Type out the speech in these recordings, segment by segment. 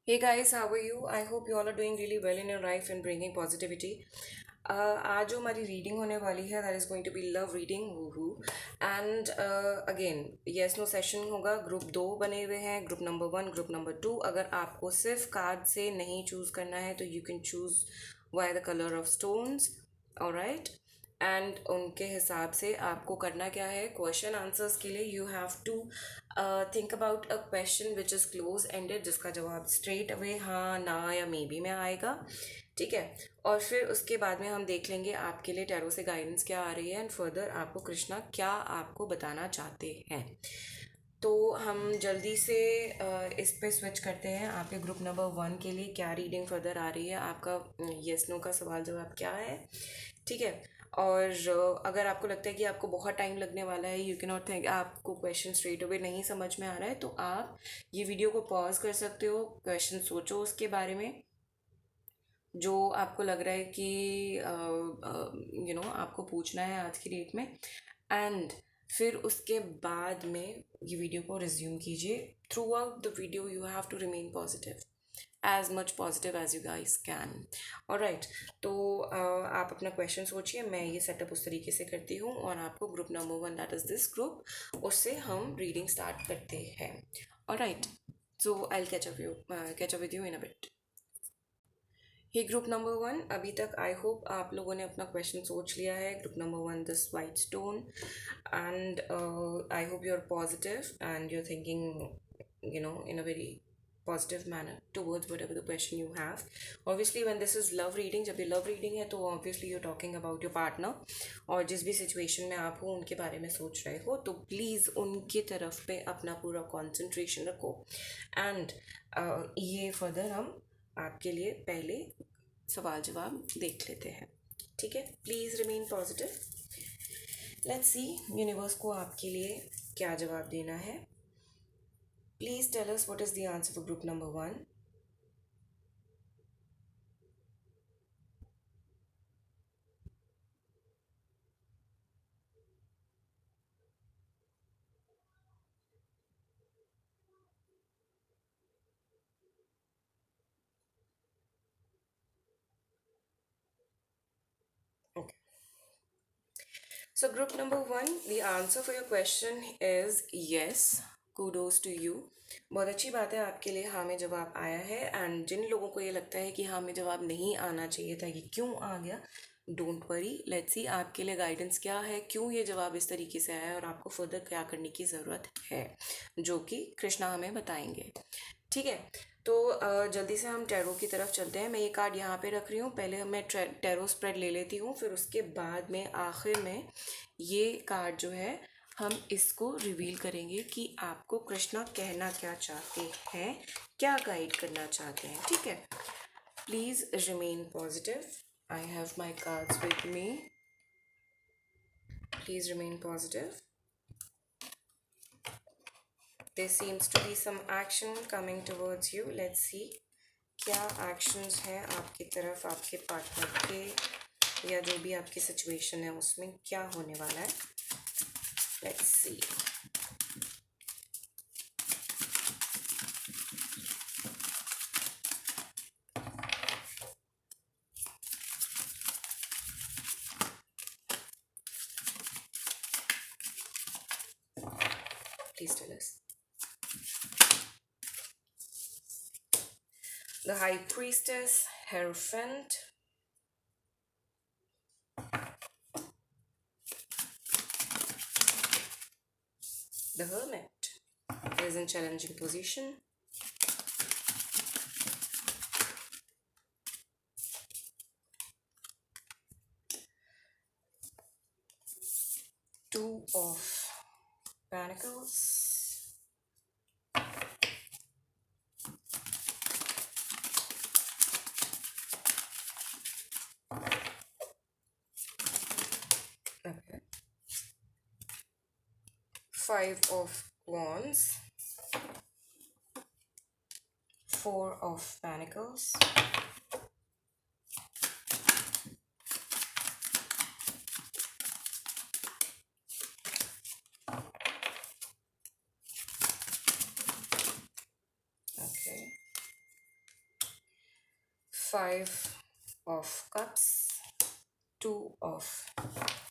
Hey guys, how are you? I hope you all are doing really well in your life and bringing positivity. आज जो हमारी reading होने वाली है that is going to be love reading woohoo and again yes no session होगा। Group दो बने हुए हैं, group number one, group number two. अगर आपको सिर्फ कार्ड से नहीं चूज़ करना है तो you can choose why the colour of stones. Alright, and उनके हिसाब से आपको करना क्या है, क्वेश्चन आंसर्स के लिए you have to think about a question which is close ended, जिसका जवाब स्ट्रेट अवे हाँ ना या मे बी में आएगा। ठीक है, और फिर उसके बाद में हम देख लेंगे आपके लिए टैरो से गाइडेंस क्या आ रही है एंड फर्दर आपको कृष्णा क्या आपको बताना चाहते हैं। तो हम जल्दी से इस पे स्विच करते हैं। आपके ग्रुप नंबर वन के लिए क्या रीडिंग फर्दर आ रही है, आपका यस नो का सवाल जवाब क्या है। ठीक है, और अगर आपको लगता है कि आपको बहुत टाइम लगने वाला है, यू कैन नॉट थिंक, आपको क्वेश्चन स्ट्रेट अवे नहीं समझ में आ रहा है, तो आप ये वीडियो को पॉज कर सकते हो, क्वेश्चन सोचो उसके बारे में जो आपको लग रहा है कि आपको पूछना है आज की डेट में। एंड फिर उसके बाद में ये वीडियो को रिज्यूम कीजिए। Throughout the video you have to remain positive, as much positive as you guys can. और राइट, तो आप अपना क्वेश्चन सोचिए, मैं ये सेटअप उस तरीके से करती हूँ और आपको group number one that is this group, उससे हम रीडिंग स्टार्ट करते हैं। और right, so I catch up with you in a bit. He group number one, अभी तक आई होप आप लोगों ने अपना क्वेश्चन सोच लिया है। Group number one, this white stone, and I hope you are positive and you're thinking, in a very positive manner towards whatever the question you have. Obviously when this is love reading, जब ये love reading है तो obviously you're talking about your partner, और जिस भी situation में आप हो उनके बारे में सोच रहे हो, तो प्लीज़ उनकी तरफ पे अपना पूरा concentration रखो। एंड ये फर्दर हम आपके लिए पहले सवाल जवाब देख लेते हैं। ठीक है, please remain positive. Let's see universe को आपके लिए क्या जवाब देना है। Please tell us what is the answer for group number one. Okay, so group number one, the answer for your question is yes. Kudos to you, बहुत अच्छी बात है, आपके लिए हाँ में जवाब आया है। एंड जिन लोगों को ये लगता है कि हाँ में जवाब नहीं आना चाहिए था, ये क्यों आ गया, डोंट वरी, लेट्स सी आपके लिए गाइडेंस क्या है, क्यों ये जवाब इस तरीके से आया है और आपको फर्दर क्या करने की ज़रूरत है, जो कि कृष्णा हमें बताएंगे। ठीक है, तो जल्दी से हम टैरो की तरफ चलते हैं। मैं ये कार्ड यहाँ पे रख रही हूँ, पहले मैं टैरो स्प्रेड ले लेती हूँ, फिर उसके बाद में आखिर में ये कार्ड जो है हम इसको रिवील करेंगे कि आपको कृष्णा कहना क्या चाहते हैं, क्या गाइड करना चाहते हैं। ठीक है, please remain positive. I have my cards with me, please remain positive. there seems to be some action coming towards you. Let's see क्या एक्शंस हैं आपकी तरफ, आपके पार्टनर के, या जो भी आपकी सिचुएशन है उसमें क्या होने वाला है। Let's see. Please tell us. The high priestess, hierophant, the hermit is in challenging position, two of pentacles, okay, five of wands, four of pentacles, okay, Five of Cups, Two of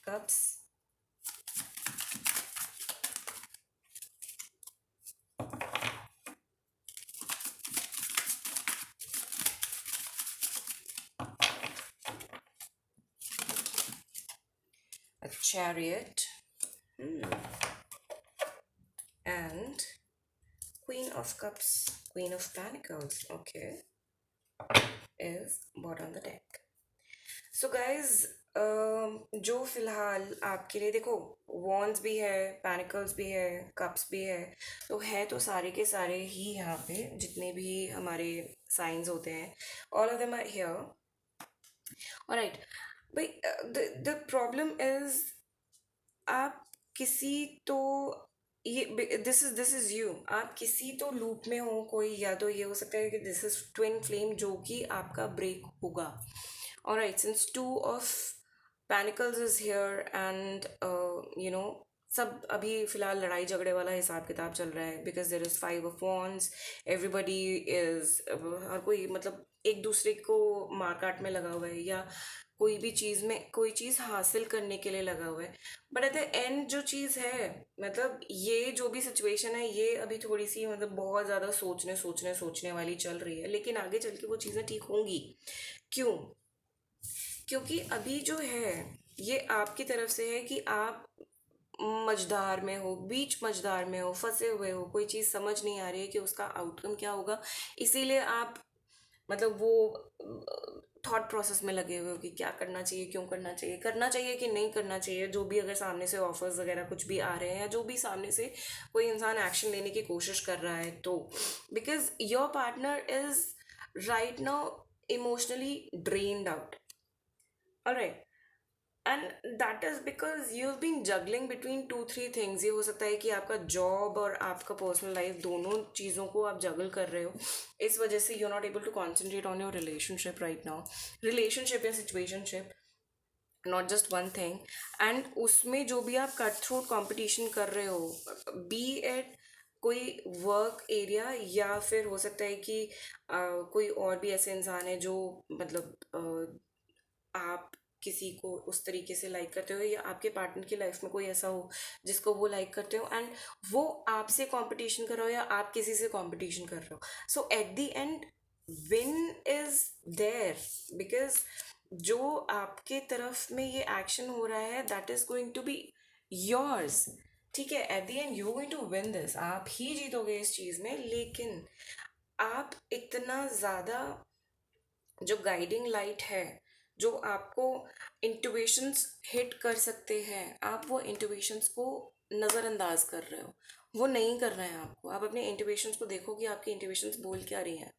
Cups, a Chariot, and Queen of Cups, Queen of Pentacles, okay, is brought on the deck. So guys जो फिलहाल आपके लिए देखो, once भी है, panicles भी है, cups भी है, तो है तो सारे के सारे ही यहाँ पे जितने भी हमारे साइंस होते हैं, all of them are here. Alright भाई, द प्रॉब्लम इज आप किसी तो ये दिस इज यू, आप किसी तो लूप में हो कोई, या तो ये हो सकता है कि दिस इज ट्विन फ्लेम जो कि आपका ब्रेक होगा। Alright, since two of panicles is here and सब अभी फिलहाल लड़ाई झगड़े वाला हिसाब किताब चल रहा है, because there is five of wands, everybody is, हर कोई मतलब एक दूसरे को मार काट में लगा हुआ है, या कोई भी चीज़ में कोई चीज़ हासिल करने के लिए लगा हुआ है। बट एट द एंड जो चीज़ है, मतलब ये जो भी सिचुएशन है, ये अभी थोड़ी सी मतलब बहुत ज़्यादा सोचने वाली चल रही है, लेकिन आगे चल के वो चीज़ें ठीक होंगी। क्यों? क्योंकि अभी जो है ये आपकी तरफ से है कि आप मझधार में हो, बीच मझधार में हो, फंसे हुए हो, कोई चीज़ समझ नहीं आ रही है कि उसका आउटकम क्या होगा, इसीलिए आप मतलब वो थॉट प्रोसेस में लगे हुए हो कि क्या करना चाहिए, क्यों करना चाहिए कि नहीं करना चाहिए, जो भी अगर सामने से ऑफर्स वगैरह कुछ भी आ रहे हैं, या जो भी सामने से कोई इंसान एक्शन लेने की कोशिश कर रहा है, तो because your partner is right now emotionally drained out. Alright, and that is because you have been juggling between two three things. ये हो सकता है कि आपका जॉब और आपका पर्सनल लाइफ दोनों चीज़ों को आप जगल कर रहे हो, इस वजह से you are not able to concentrate on your relationship right now, relationship या situationship, not just one thing. And उसमें जो भी आप कट थ्रोट कॉम्पिटिशन कर रहे हो, बी एट कोई वर्क एरिया, या फिर हो सकता है कि कोई और भी ऐसे इंसान है जो मतलब आप किसी को उस तरीके से लाइक करते हो, या आपके पार्टनर की लाइफ में कोई ऐसा हो जिसको वो लाइक करते हो, एंड वो आपसे कंपटीशन कर रहे हो या आप किसी से कंपटीशन कर रहे हो। So at the end win is there, because जो आपके तरफ में ये एक्शन हो रहा है that is going to be yours. ठीक है, at the end you going to win this, आप ही जीतोगे इस चीज़ में, लेकिन आप इतना ज़्यादा जो गाइडिंग लाइट है, जो आपको इंट्यूशंस हिट कर सकते हैं, आप वो इंट्यूशंस को नज़रअंदाज कर रहे हो, वो नहीं करना है आपको। आप अपने इंट्यूशंस को देखो कि आपकी इंट्यूशंस बोल क्या रही हैं,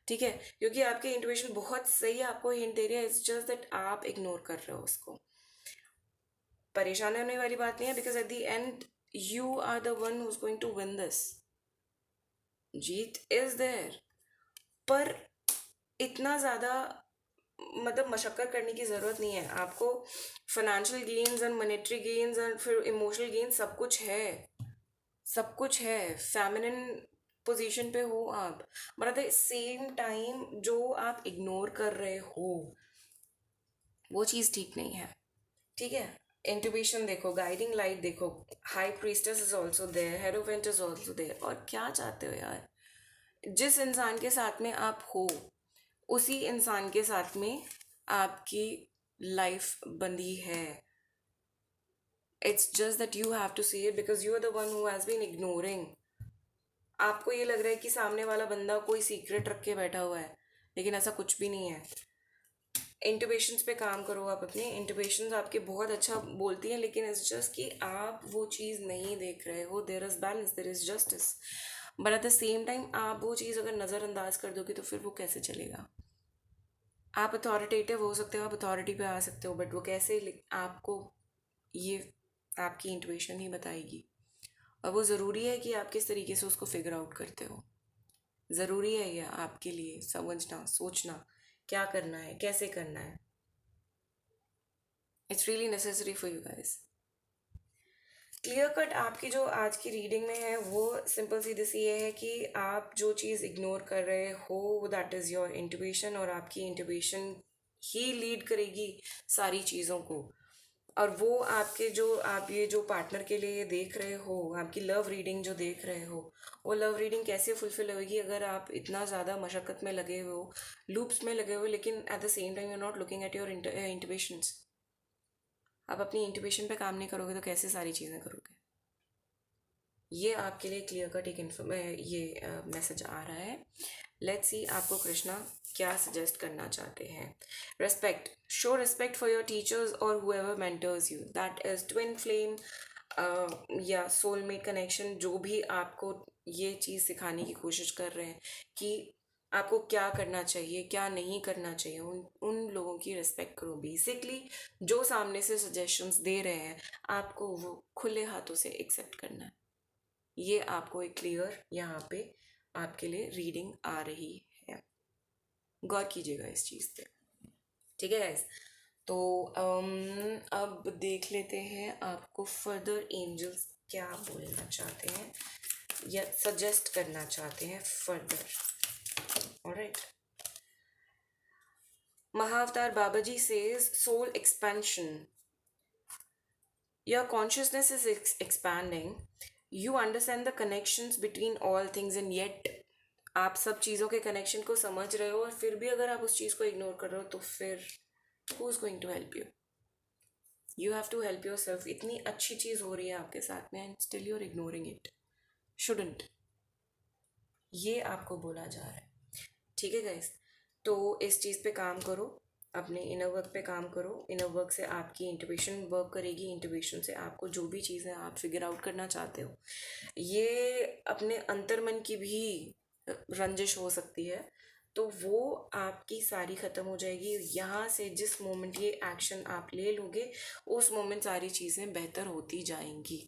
ठीक है, क्योंकि आपकी इंट्यूशन बहुत सही आपको हिंट दे रही है, इट्स जस्ट दैट आप इग्नोर कर रहे हो उसको। परेशान होने वाली बात नहीं है, because at the end you are the one who is going to win this, जीत इज देयर। पर इतना ज़्यादा मतलब मशक्क़त करने की ज़रूरत नहीं है आपको। Financial gains and monetary gains and फिर इमोशनल गेन्स सब कुछ है, सब कुछ है। फेमिनिन पोजीशन पे हो आप, but at the same time जो आप इग्नोर कर रहे हो वो चीज़ ठीक नहीं है, ठीक है। इंट्यूशन देखो, गाइडिंग लाइट देखो, high priestess is also there, hierophant is also there. और क्या चाहते हो यार, जिस इंसान के साथ में आप हो उसी इंसान के साथ में आपकी लाइफ बंधी है। It's just that you have to see it, because you are the one who has been ignoring. आपको ये लग रहा है कि सामने वाला बंदा कोई सीक्रेट रख के बैठा हुआ है, लेकिन ऐसा कुछ भी नहीं है। इंट्यूशंस पे काम करो, आप अपने इंट्यूशंस आपके बहुत अच्छा बोलती हैं, लेकिन इट्स जस्ट कि आप वो चीज़ नहीं देख रहे हो। There is balance, there is justice, but at the same time आप वो चीज़ अगर नज़रअंदाज कर दोगे तो फिर वो कैसे चलेगा। आप अथॉरिटेटिव हो सकते हो, आप अथॉरिटी पे आ सकते हो, बट वो कैसे आपको ये आपकी इंट्यूशन ही बताएगी। और वो ज़रूरी है कि आप किस तरीके से उसको फिगर आउट करते हो। ज़रूरी है ये आपके लिए समझना, सोचना क्या करना है, कैसे करना है। It's really necessary for you guys. Clear cut आपकी जो आज की रीडिंग में है वो सिंपल सीधी सी ये है कि आप जो चीज़ इग्नोर कर रहे हो दैट इज़ योर इंट्यूशन, और आपकी इंट्यूशन ही लीड करेगी सारी चीज़ों को। और वो आपके जो आप ये जो पार्टनर के लिए ये देख रहे हो, आपकी लव रीडिंग जो देख रहे हो, वो लव रीडिंग कैसे फुलफिल होगी अगर आप इतना ज़्यादा मशक्क़त में लगे हुए हो, लूप्स में लगे हुए, लेकिन at the same time you are not looking at your intuitions. आप अपनी इंट्यूशन पे काम नहीं करोगे तो कैसे सारी चीज़ें करोगे? ये आपके लिए क्लियर कट एक ये मैसेज आ रहा है। लेट्स सी आपको कृष्णा क्या सजेस्ट करना चाहते हैं। Respect, show respect for your teachers और whoever mentors you, that is twin flame या सोलमेट कनेक्शन, जो भी आपको ये चीज़ सिखाने की कोशिश कर रहे हैं कि आपको क्या करना चाहिए क्या नहीं करना चाहिए, उन उन लोगों की रिस्पेक्ट करो। बेसिकली जो सामने से सजेशंस दे रहे हैं आपको वो खुले हाथों से एक्सेप्ट करना है। ये आपको एक क्लियर यहाँ पे आपके लिए रीडिंग आ रही है, गौर कीजिएगा इस चीज़ पे। ठीक है गाइस, तो अब देख लेते हैं आपको फर्दर एंजल्स क्या बोलना चाहते हैं या सजेस्ट करना चाहते हैं further. Alright, Mahavatar Babaji says soul expansion, your consciousness is expanding, you understand the connections between all things, and yet आप सब चीज़ों के कनेक्शन को समझ रहे हो और फिर भी अगर आप उस चीज़ को इग्नोर कर रहे हो तो फिर who is going to help you? You have to help yourself. इतनी अच्छी चीज़ हो रही है आपके साथ में and still you are ignoring it, shouldn't. ये आपको बोला जा रहा है। ठीक है गाइस, तो इस चीज़ पे काम करो, अपने इनर वर्क पे काम करो। इनर वर्क से आपकी इंट्यूशन वर्क करेगी, इंट्यूशन से आपको जो भी चीज़ें आप फिगर आउट करना चाहते हो, ये अपने अंतर्मन की भी रंजिश हो सकती है, तो वो आपकी सारी ख़त्म हो जाएगी। यहाँ से जिस मोमेंट ये एक्शन आप ले लोगे उस मोमेंट सारी चीज़ें बेहतर होती जाएंगी।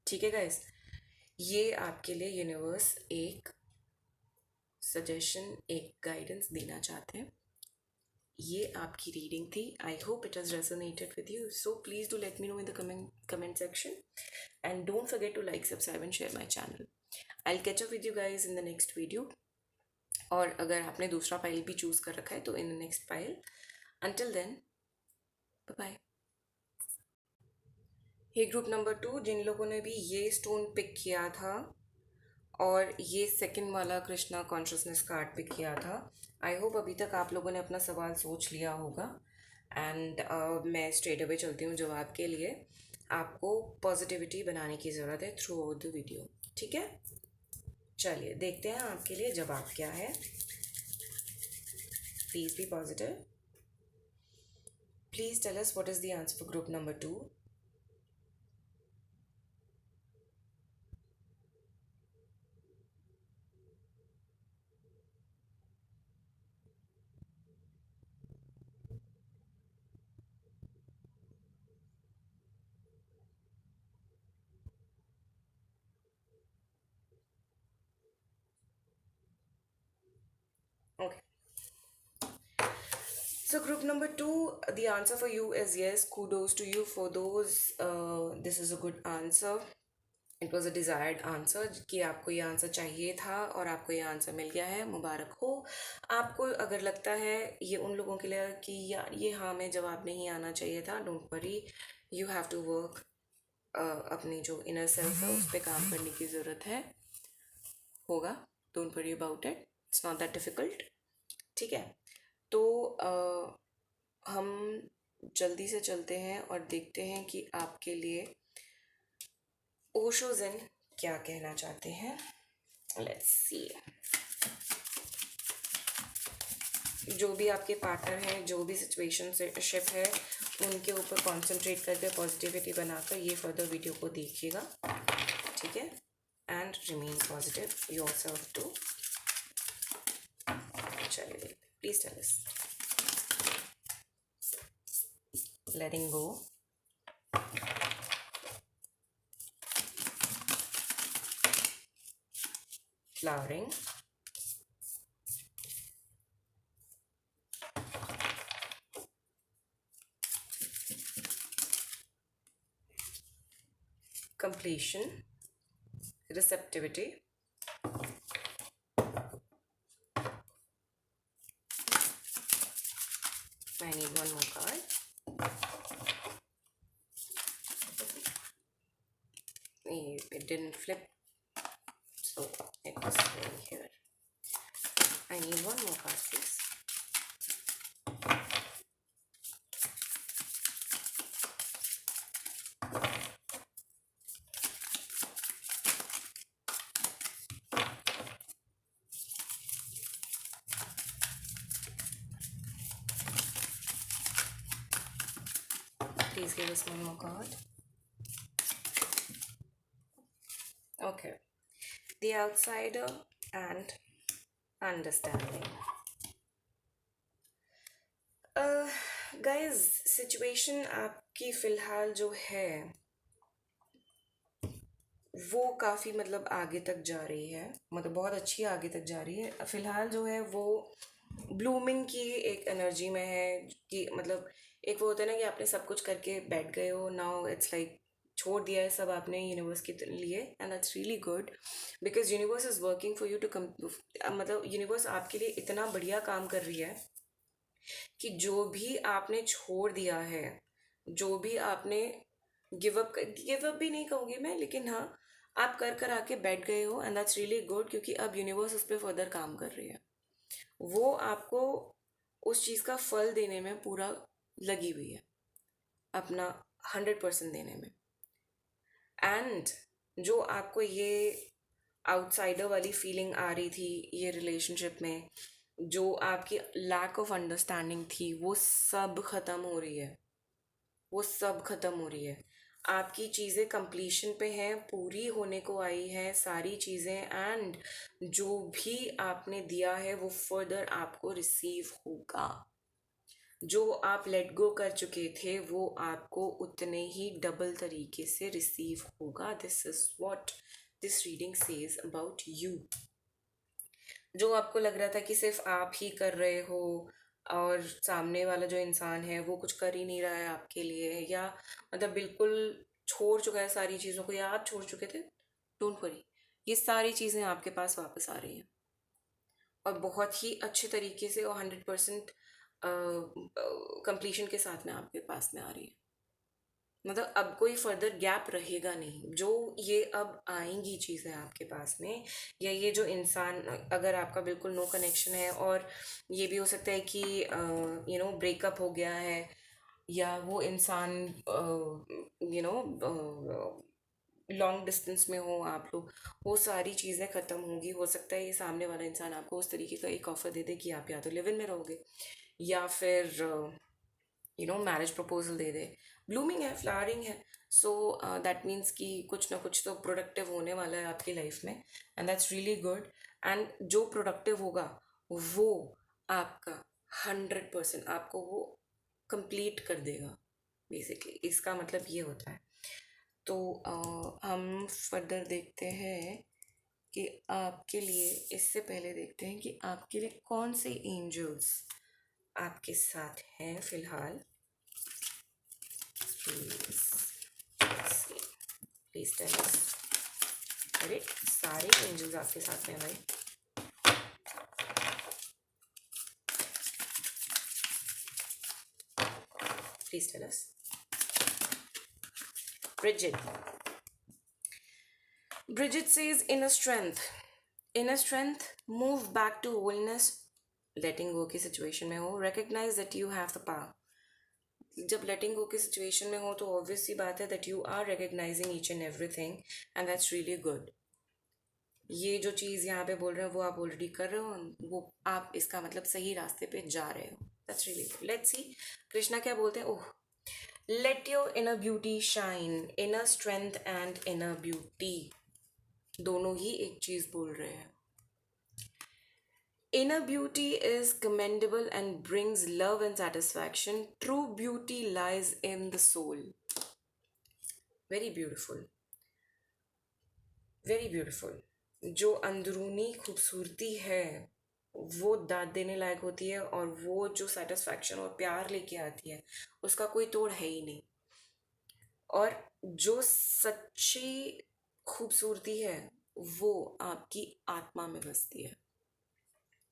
ठीक है गाइस, ये आपके लिए यूनिवर्स एक सजेशन, एक गाइडेंस देना चाहते हैं। ये आपकी रीडिंग थी। I hope it has resonated with you, so please do let me know in the comment section and don't forget to like, subscribe and share my channel. I will catch up with you guys in the next video. और अगर आपने दूसरा file भी choose कर रखा है तो in the next file. Until then, bye bye. Hey group number 2, जिन लोगों ने भी ये स्टोन पिक किया था और ये सेकंड वाला कृष्णा कॉन्शियसनेस कार्ड पिक किया था, आई होप अभी तक आप लोगों ने अपना सवाल सोच लिया होगा। एंड मैं स्ट्रेट अवे चलती हूँ जवाब के लिए। आपको पॉजिटिविटी बनाने की ज़रूरत है थ्रू आउट द वीडियो। ठीक है, चलिए देखते हैं आपके लिए जवाब क्या है। Please be positive. Please tell us what is the answer for group number 2। Okay. So group number 2, the answer for you is yes. Kudos to you for those. This is a good answer. It was a desired answer कि आपको ये answer चाहिए था और आपको ये answer मिल गया है, मुबारक हो आपको। अगर लगता है ये उन लोगों के लिए कि यार ये हाँ में जवाब नहीं आना चाहिए था, don't worry, you have to work. अपनी जो इनर सेल्फ है उस पर काम करने की ज़रूरत है, होगा। Don't worry about it, it's not that difficult. ठीक है, तो हम जल्दी से चलते हैं और देखते हैं कि आपके लिए ओशो ज़ेन क्या कहना चाहते हैं। Let's see. जो भी आपके पार्टनर हैं, जो भी सिचुएशनशिप है, उनके ऊपर कंसंट्रेट करके पॉजिटिविटी बनाकर ये फर्दर वीडियो को देखिएगा। ठीक है, and remain positive yourself too. चलिए, please tell us. letting go, flowering, completion, receptivity, I need one more card. It didn't flip, so it was really here. I need one more card, please. Please give us one more card. Okay. The outsider and understanding. Guys situation आपकी फ़िलहाल जो है वो काफ़ी मतलब आगे तक जा रही है, मतलब बहुत अच्छी आगे तक जा रही है। फ़िलहाल जो है वो ब्लूमिंग की एक एनर्जी में है कि मतलब एक वो होता है ना कि आपने सब कुछ करके बैठ गए हो, नाउ इट्स लाइक छोड़ दिया है सब आपने यूनिवर्स के लिए, and that's really good because universe is working for you to come, मतलब यूनिवर्स आपके लिए इतना बढ़िया काम कर रही है कि जो भी आपने छोड़ दिया है, जो भी आपने गिव अप भी नहीं कहूँगी मैं, लेकिन हाँ आप कर आके बैठ गए हो, एंड दैट्स रियली गुड क्योंकि अब यूनिवर्स उस पर फर्दर काम कर रही है। वो आपको उस चीज़ का फल देने में पूरा लगी हुई है, अपना 100% देने में। एंड जो आपको ये आउटसाइडर वाली फीलिंग आ रही थी ये रिलेशनशिप में, जो आपकी लैक ऑफ अंडरस्टैंडिंग थी, वो सब ख़त्म हो रही है, वो सब ख़त्म हो रही है। आपकी चीज़ें कंप्लीशन पे हैं, पूरी होने को आई है सारी चीज़ें, एंड जो भी आपने दिया है वो फर्दर आपको रिसीव होगा। जो आप लेट गो कर चुके थे वो आपको उतने ही डबल तरीके से रिसीव होगा। This is what this reading says about you. जो आपको लग रहा था कि सिर्फ आप ही कर रहे हो और सामने वाला जो इंसान है वो कुछ कर ही नहीं रहा है आपके लिए, या मतलब बिल्कुल छोड़ चुका है सारी चीज़ों को, या आप छोड़ चुके थे, डोंट वरी, ये सारी चीज़ें आपके पास वापस आ रही हैं और बहुत ही अच्छे तरीके से और 100% कंप्लीशन के साथ में आपके पास में आ रही है। मतलब अब कोई फर्दर गैप रहेगा नहीं, जो ये अब आएंगी चीज़ें आपके पास में, या ये जो इंसान अगर आपका बिल्कुल नो कनेक्शन है, और ये भी हो सकता है कि ब्रेकअप हो गया है, या वो इंसान लॉन्ग डिस्टेंस में हो आप लोग, वो सारी चीज़ें ख़त्म होंगी। हो सकता है ये सामने वाला इंसान आपको उस तरीके का एक ऑफ़र दे दे कि आप या तो लिव इन में रहोगे, या फिर मैरिज प्रपोजल दे दे। ब्लूमिंग है, फ्लावरिंग है, सो दैट मीन्स कि कुछ ना कुछ तो प्रोडक्टिव होने वाला है आपकी लाइफ में, and that's really good. And जो प्रोडक्टिव होगा वो आपका 100% आपको वो कंप्लीट कर देगा बेसिकली, इसका मतलब ये होता है। तो हम फर्दर देखते हैं कि आपके लिए, इससे पहले देखते हैं कि आपके लिए कौन से एंजल्स आपके साथ हैं फिलहाल। Please tell us. अरे सारे एंजल्स आपके साथ में भाई। Please tell us. Bridget. Bridget says inner strength. Inner strength, move back to wholeness, letting go की सिचुएशन में हो, recognize that you have the power. जब लेटिंग गो की सिचुएशन में हो तो ऑब्वियस सी बात है that you are recognizing each and everything, and that's really good. ये जो चीज़ यहाँ पे बोल रहे हो वो आप ऑलरेडी कर रहे हो, वो आप इसका मतलब सही रास्ते पे जा रहे हो, that's really good. Let's see Krishna क्या बोलते हैं। Oh, let your inner beauty shine, inner strength and inner beauty, दोनों ही एक चीज़ बोल रहे हैं। Inner beauty is commendable and brings love and satisfaction. True beauty lies in the soul. Very beautiful. Very beautiful. जो अंदरूनी खूबसूरती है वो दाद देने लायक होती है, और वो जो सेटिस्फैक्शन और प्यार लेके आती है उसका कोई तोड़ है ही नहीं। और जो सच्ची खूबसूरती है वो आपकी आत्मा में बसती है,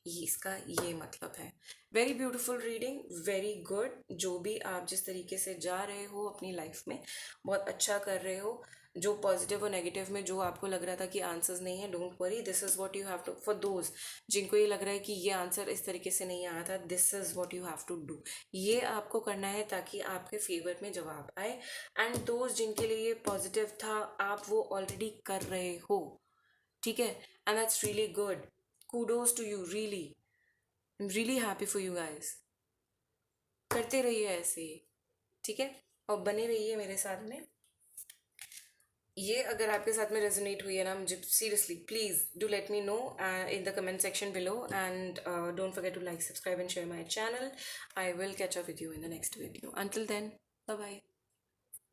ये इसका ये मतलब है। Very beautiful reading, very good. जो भी आप जिस तरीके से जा रहे हो अपनी लाइफ में, बहुत अच्छा कर रहे हो। जो पॉजिटिव और नेगेटिव में जो आपको लग रहा था कि आंसर्स नहीं है, don't worry, this is what you have to, for those जिनको ये लग रहा है कि ये आंसर इस तरीके से नहीं आया था, this is what you have to do. ये आपको करना है ताकि आपके फेवर में जवाब आए। एंड दोज जिनके लिए ये पॉजिटिव था, आप वो ऑलरेडी कर रहे हो, ठीक है, and that's really good. kudos to you, really, I'm really happy for you guys। करते रहिए ऐसे ही, ठीक है, और बने रहिए मेरे साथ में। ये अगर आपके साथ में रेजोनेट हुई है ना, मुझे seriously please do let me know in the comment section below, and don't forget to like, subscribe and share my channel. I will catch up with you in the next video. Until then, bye bye.